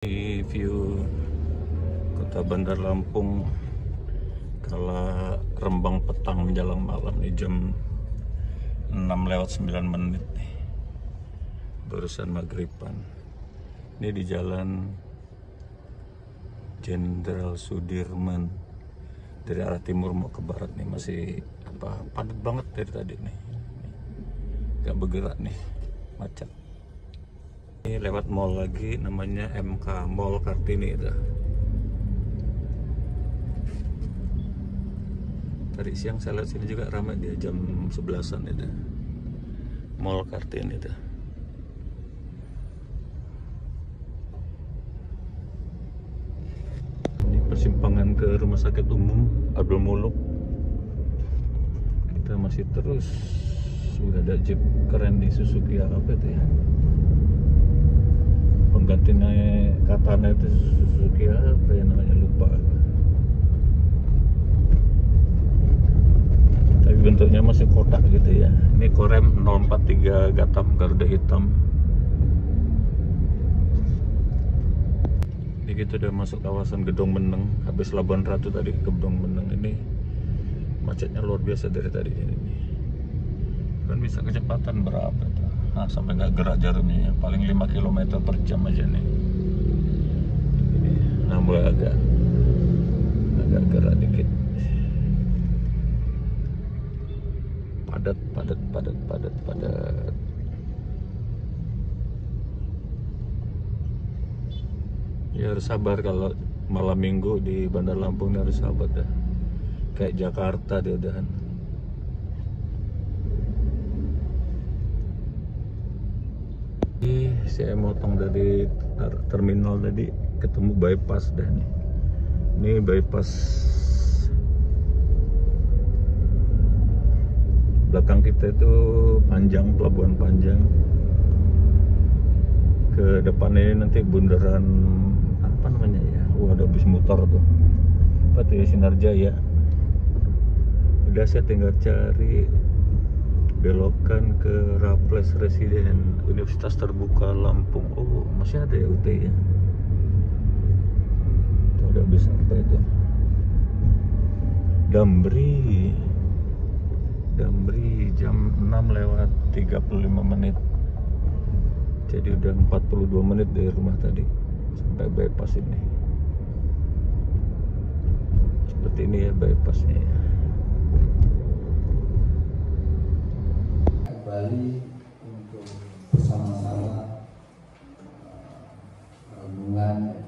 Di view kota Bandar Lampung kala Rembang petang menjelang malam nih, jam 6:09 nih, barusan maghriban. Ini di jalan Jenderal Sudirman dari arah timur mau ke barat nih, masih padat banget dari tadi nih, gak bergerak nih, macet. Ini lewat mall lagi, namanya MK Mall Kartini itu. Tadi siang saya lihat sini juga ramai, dia jam 11-an itu. Mall Kartini itu. Ini persimpangan ke Rumah Sakit Umum Abdul Muluk. Kita masih terus, sudah ada Jeep keren di Suzuki apa itu ya, penggantinya katanya itu Suzuki apa ya namanya, lupa. Tapi bentuknya masih kotak gitu ya. Ini Korem 043 Gatam Garuda hitam. Ini kita udah masuk kawasan Gedong Meneng, habis Labuan Ratu tadi ke Gedong Meneng. Ini macetnya luar biasa dari tadi ini. Kan bisa kecepatan berapa tuh? Nah, sampai nggak gerak jarumnya, paling 5 km per jam aja nih. Nah, mulai agak gerak dikit. Padat. Ya harus sabar kalau malam minggu di Bandar Lampung, harus sabar dah. Kayak Jakarta dia udahan. Saya motong dari terminal tadi, ketemu bypass dah nih. Ini bypass belakang kita itu panjang, pelabuhan panjang. Ke depannya ini nanti bundaran apa namanya ya? Ada bis motor tuh. Apa tuh ya, Sinarjaya. Udah saya tinggal cari belokan ke Raples Residen Universitas Terbuka Lampung. Oh, masih ada ya UT ya. Itu udah bisa apa itu? Damri jam 6:35. Jadi udah 42 menit dari rumah tadi sampai bypass ini. Seperti ini ya bypassnya ya. Kembali untuk bersama-sama renungan,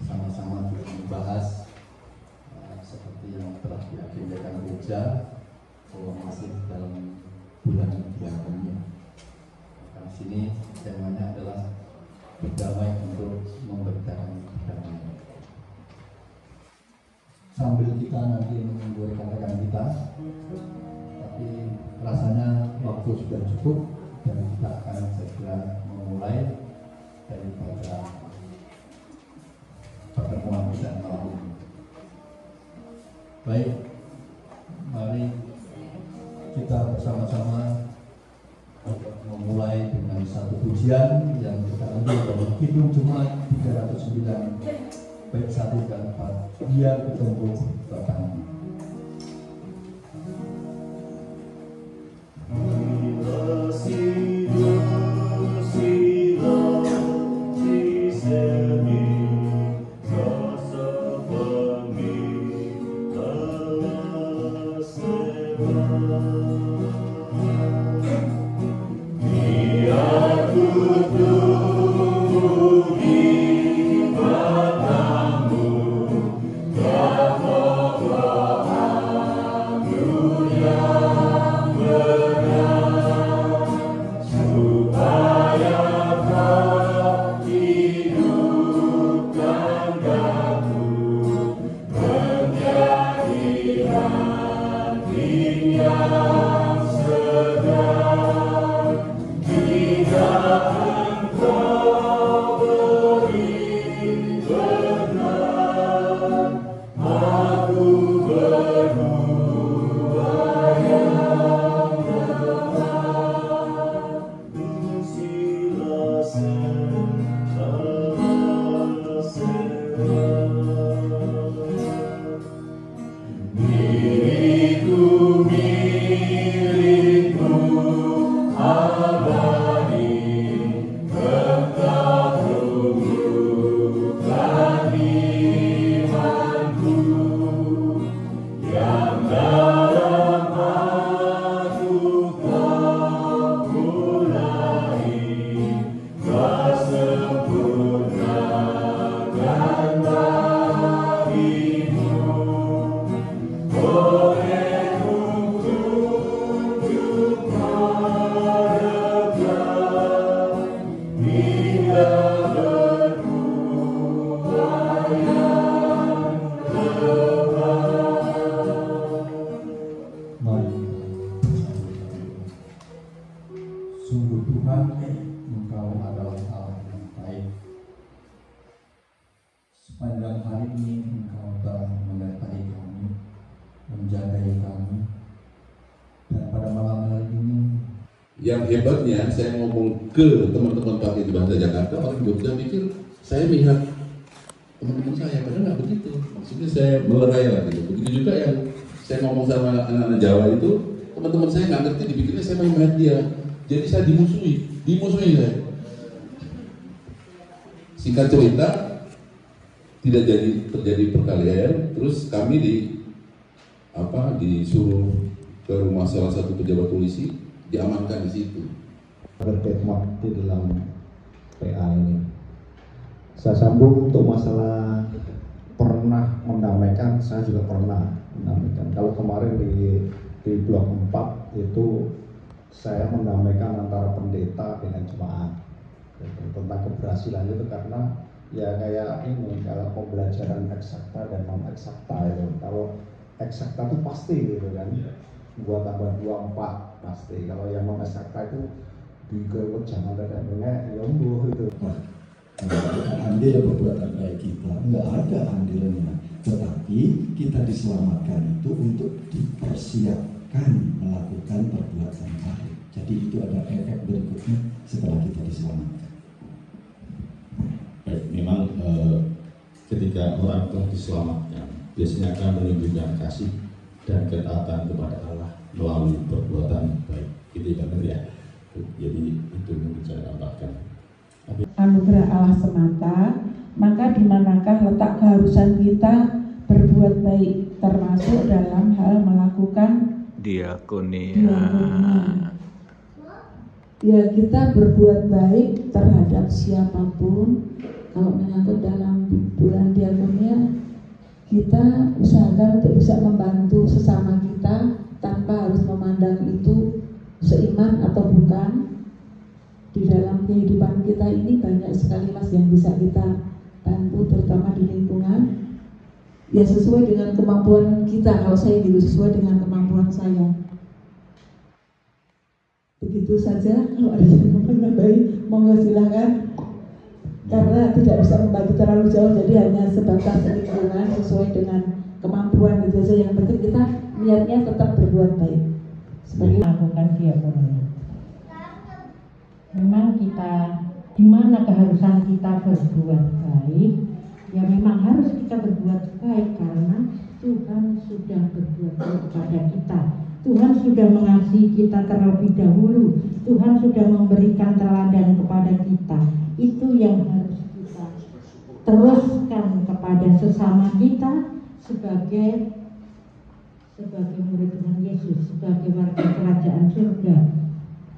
sama-sama juga membahas seperti yang telah diagendakan gereja bahwa masih dalam bulan diakonnya. Di sini temanya adalah berdamai untuk memberitakan damai. Sambil kita nanti menunggu rekan-rekan kita, tapi rasanya waktu sudah cukup dan kita akan segera memulai daripada pertemuan kita malam ini. Baik, mari kita bersama-sama memulai dengan satu pujian yang kita ambil dari Kidung Jemaat 309 bait 1 dan 4. Dia bertumbuh bertambah. Oh Sungguh Tuhan, Engkau adalah Allah yang baik. Sepanjang hari ini Engkau telah menyertai kami, menjagai kami, dan pada malam hari ini yang hebatnya saya ngomong ke teman-teman Pakti di Bahasa Jakarta, orang Jogja mikir saya melihat teman-teman saya, padahal nggak begitu. Maksudnya saya melerai lah gitu. Begitu juga yang saya ngomong sama anak-anak Jawa itu, teman-teman saya nggak ngerti, dipikirnya saya main dia. Jadi saya dimusuhi saya. Singkat cerita, tidak terjadi perkelahian. Terus kami disuruh ke rumah salah satu pejabat polisi, diamankan di situ. Berkhidmat di dalam PA ini. Saya sambung untuk masalah pernah mendamaikan, saya juga pernah mendamaikan. Kalau kemarin di blok 4 itu saya mendamaikan antara pendeta dengan jemaat tentang keberhasilan itu, karena ya kayak ini, kalau pembelajaran eksakta dan non eksakta itu, kalau eksakta itu pasti gitu kan, 2 tambah 2 4 pasti. Kalau yang non eksakta itu juga jangan ada ya itu. andil perbuatan baik kita nggak ada andilnya, tetapi kita diselamatkan itu untuk dipersiapkan melakukan perbuatan baik. Jadi itu ada efek berikutnya setelah kita diselamatkan. Baik, memang ketika orang telah diselamatkan, biasanya akan menunjukkan kasih dan ketaatan kepada Allah melalui perbuatan baik. Gitu benar ya. Jadi itu mungkin saya tambahkan. Anugerah Allah semata, maka di manakah letak keharusan kita berbuat baik, termasuk dalam hal melakukan diakonia. Ya, kita berbuat baik terhadap siapapun. Kalau menyangkut dalam bulan diakonia, kita usahakan untuk bisa membantu sesama kita tanpa harus memandang itu seiman atau bukan. Di dalam kehidupan kita ini banyak sekali Mas yang bisa kita bantu, terutama di lingkungan. Ya sesuai dengan kemampuan kita, kalau saya gitu, sesuai dengan kemampuan saya. Begitu saja. Kalau ada yang mau menambahi, monggo silahkan. Karena tidak bisa membantu terlalu jauh, jadi hanya sebatas lingkungan sesuai dengan kemampuan gitu saja. Yang penting kita niatnya tetap berbuat baik. Sebagai melakukan diakonia. Memang kita, di mana keharusan kita berbuat baik, ya memang harus kita berbuat baik karena Tuhan sudah berbuat baik kepada kita. Tuhan sudah mengasihi kita terlebih dahulu. Tuhan sudah memberikan teladan kepada kita. Itu yang harus kita teruskan kepada sesama kita sebagai murid Tuhan Yesus, sebagai warga kerajaan surga.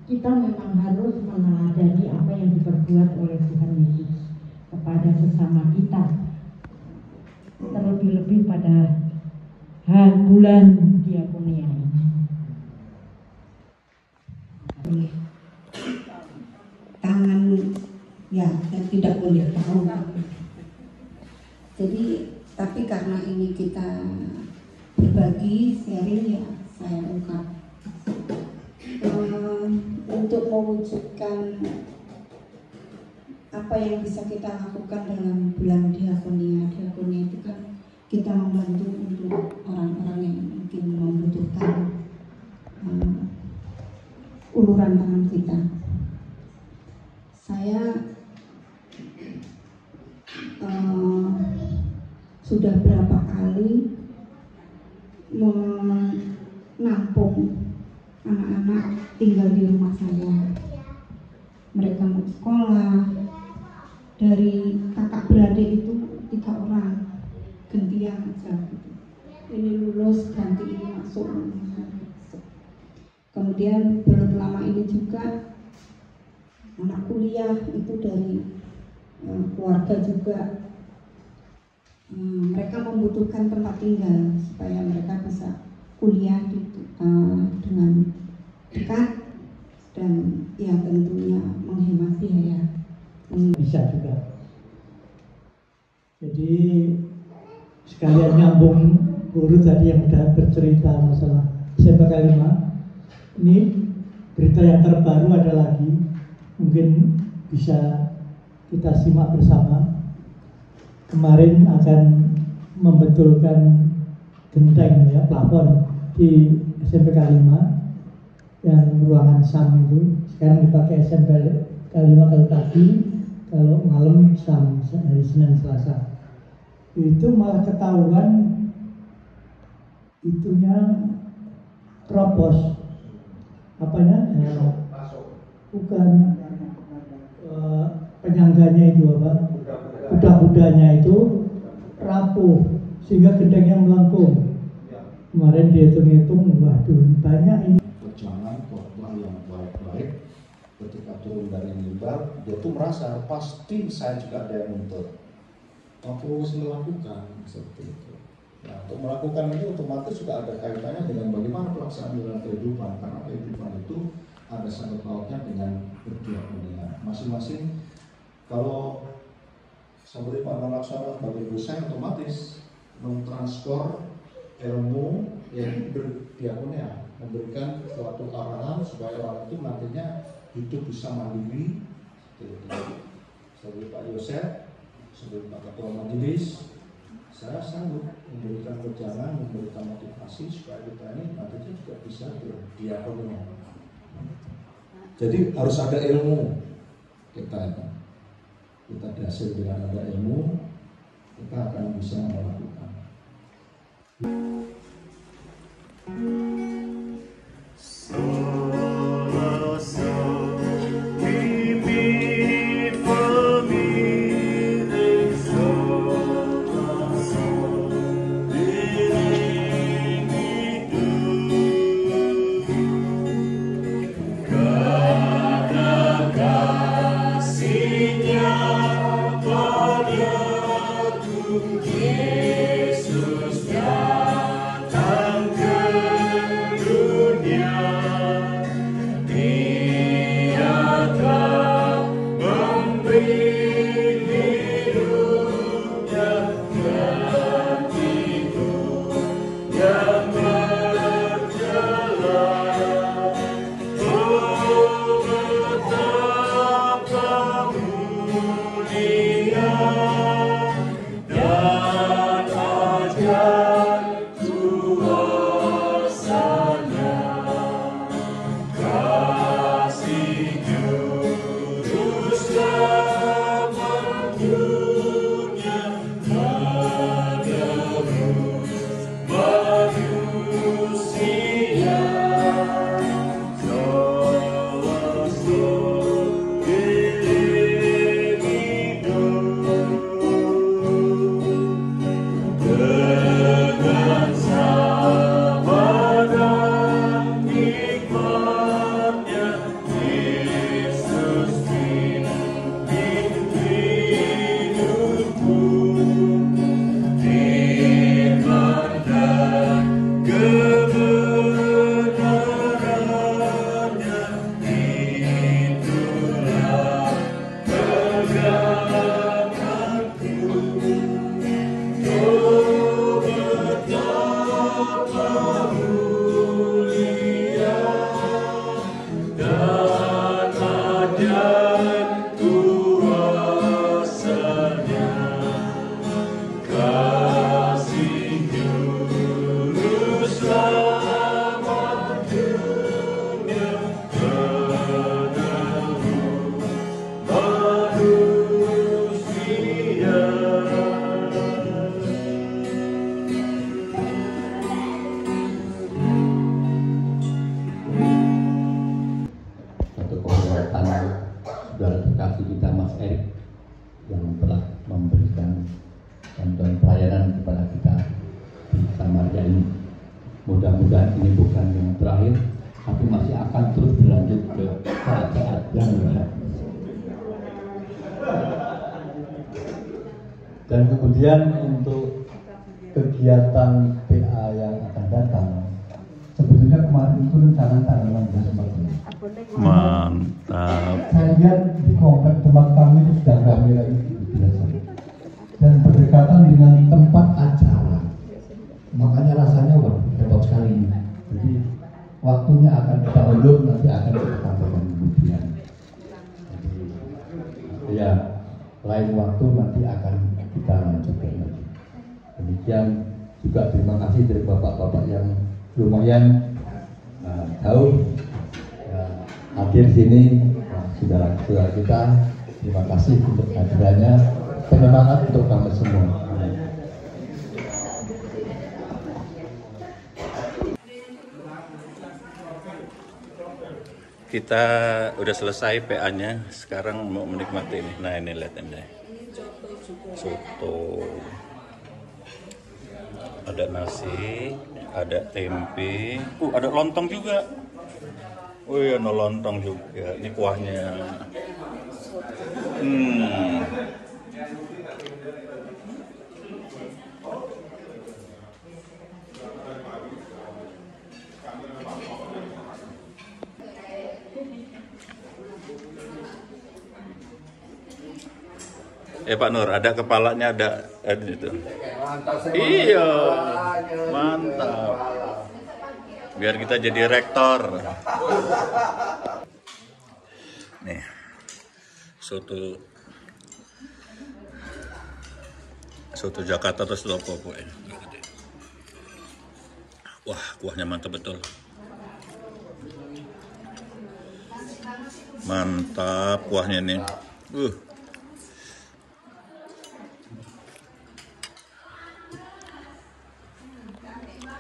Kita memang harus meneladani apa yang diperbuat oleh Tuhan Yesus kepada sesama kita. Terlebih-lebih pada bulan diakonia ini. Tangan ya, yang tidak boleh tahu. Jadi, tapi karena ini kita berbagi, sharing, ya saya ungkap. Untuk mewujudkan apa yang bisa kita lakukan dalam bulan diakonia. Diakonia itu kan kita membantu untuk orang-orang yang mungkin membutuhkan uluran tangan kita. Saya sudah berapa kali menampung anak-anak tinggal di rumah saya. Mereka mau sekolah, dari kakak beradik itu 3 orang gantian aja gitu. Ini lulus ganti ini masuk. Kemudian belum lama ini juga anak kuliah itu dari keluarga juga. Mereka membutuhkan tempat tinggal supaya mereka bisa kuliah dengan dekat dan ya tentunya menghemat biaya. Bisa juga. Jadi sekalian nyambung guru tadi yang sudah bercerita masalah SMPK 5. Ini berita yang terbaru ada lagi, mungkin bisa kita simak bersama. Kemarin akan membetulkan genteng ya, plafon di SMPK 5 yang ruangan SAM itu. Sekarang dipakai SMPK 5 kalau pagi, kalau malam SAM hari Senin Selasa. Itu malah ketahuan itunya teropos. Apanya? Bukan penyangganya itu apa? Kuda-kudanya itu rapuh sehingga gentengnya melengkung. Kemarin dihitung-hitung, waduh banyak ini. Jangan khotbah yang baik-baik, ketika turun dari mimbar dia tuh merasa pasti saya juga ada yang nuntut. Aku harus melakukan seperti itu. Nah, untuk melakukan itu otomatis juga ada kaitannya dengan bagaimana pelaksanaan dalam kehidupan, karena kehidupan itu ada sangkut pautnya dengan berdiakonia. Masing-masing kalau seperti Pak Laksana sebagai dosen otomatis mentransfer ilmu yang berdiakonia, memberikan suatu arahan supaya orang itu nantinya hidup bisa mandiri. Seperti Pak Yosef, sebagai Pak Ketua Majelis, saya sanggup memberikan wejangan, memberikan motivasi supaya kita ini nantinya juga bisa berdiakonia. Jadi harus ada ilmu kita dasar dengan ada ilmu, kita akan bisa melakukan. Yeah. mudah-mudahan ini bukan yang terakhir, tapi masih akan terus berlanjut ke saat-saat yang lain. Dan kemudian untuk kegiatan PA yang akan datang, sebetulnya kemarin itu rencana tanggal 16 Maret. Mantap. Saya lihat di komplek tempat kami itu sudah ramai lagi biasa. Dan berdekatan dengan tempat acara. Makanya rasanya hebat sekali. Jadi waktunya akan kita undur, nanti akan kita sampaikan kemudian. Jadi ya lain waktu nanti akan kita lanjutkan lagi. Demikian juga terima kasih dari bapak-bapak yang lumayan jauh hadir sini, saudara-saudara kita. Terima kasih untuk hadirannya, penyemangat untuk kami semua. Kita udah selesai PA-nya, sekarang mau menikmati ini. Nah ini lihat ini, soto, ada nasi, ada tempe, ada lontong juga. Oh iya, no lontong juga. Ini kuahnya. Pak Nur, ada kepalanya, ada itu. Iya, mantap. Biar kita jadi rektor. Nih, soto Jakarta terus lopo pokoknya. Wah, kuahnya mantap betul. Mantap kuahnya nih.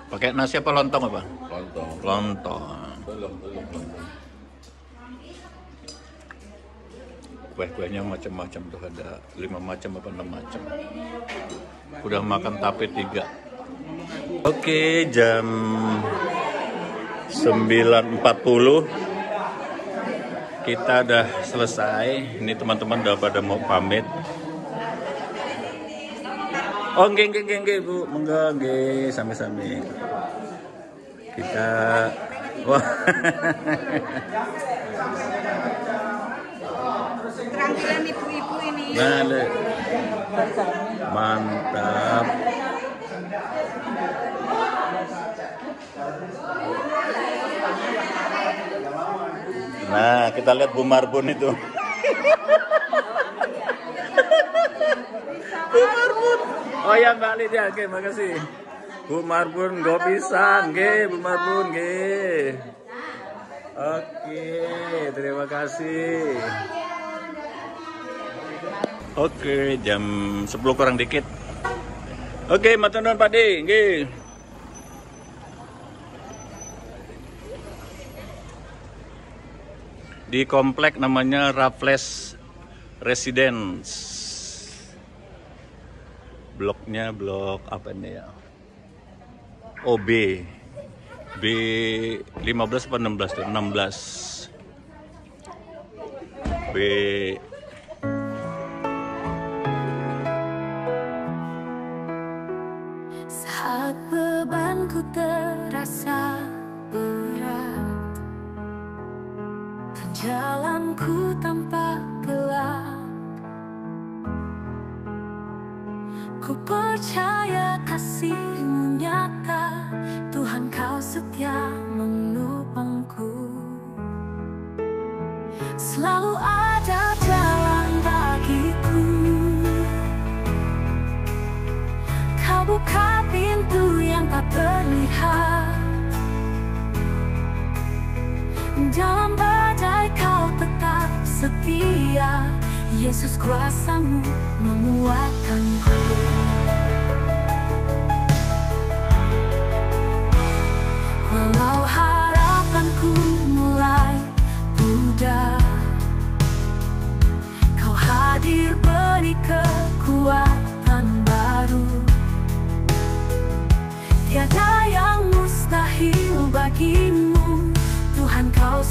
Pakai nasi apa lontong apa? Lontong. Kue-kuenya macam-macam tuh, ada 5 macam apa 6 macam. Udah makan tape 3. Oke, jam 9.40 kita udah selesai. Ini teman-teman udah pada mau pamit. Oh, nggih, Bu. Monggo, nggih, sami-sami. Kita wah. Keterampilan ibu-ibu ini. Nah, mantap. Nah, kita lihat Bu Marbun itu. Bu Marbun. Oh ya, Mbak Lydia, oke, makasih. Bu Marbun, go pisang, Bu Marbun, Oke, terima kasih. Oke, jam 10 kurang dikit. Oke, matur nuwun Pak Di, nggih. Di komplek namanya Raffles Residence. Bloknya blok apa ini ya? OB. B15 apa 16 tuh? 16. B saat bebanku terasa berat, jalanku tampak gelap, ku percaya kasih-Mu nyata, Tuhan Kau setia menopangku. Selalu ada jalan bagiku, Kau buka pintu yang tak terlihat, dalam badai Kau tetap setia, Yesus kuasa-Mu menguatkanku. Walau harapanku mulai pudar, Kau hadir beri kekuatan baru. Tiada yang mustahil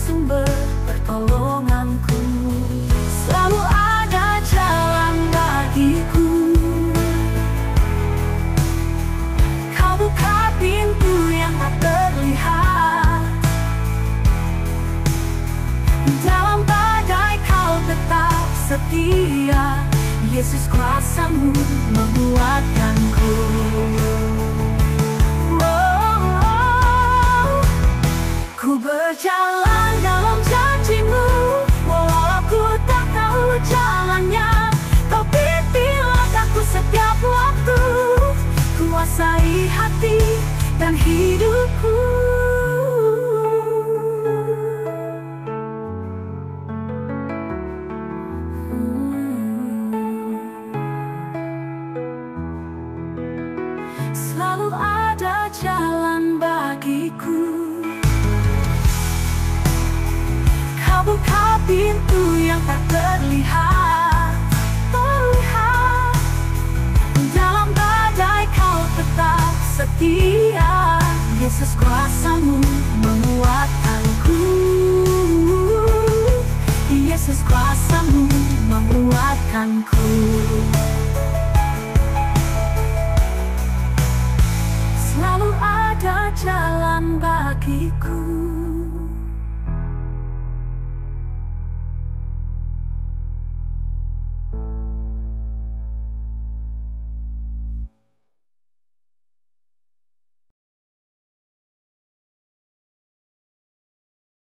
sumber pertolonganku. Selalu ada jalan bagiku. Kau buka pintu yang tak terlihat. Dalam badai kau tetap setia. Yesus, kuasa-Mu menguatkanku. Ku berjalan dalam janji-Mu, walau aku tak tahu jalannya. Kau pimpin langkahku setiap waktu, kuasai hati dan hidupku. Selalu ada jalan bagiku. Kau buka pintu yang tak terlihat. Dalam badai kau tetap setia. Yesus, kuasa-Mu menguatkanku. Yesus, kuasa-Mu menguatkanku. Selalu ada jalan bagiku.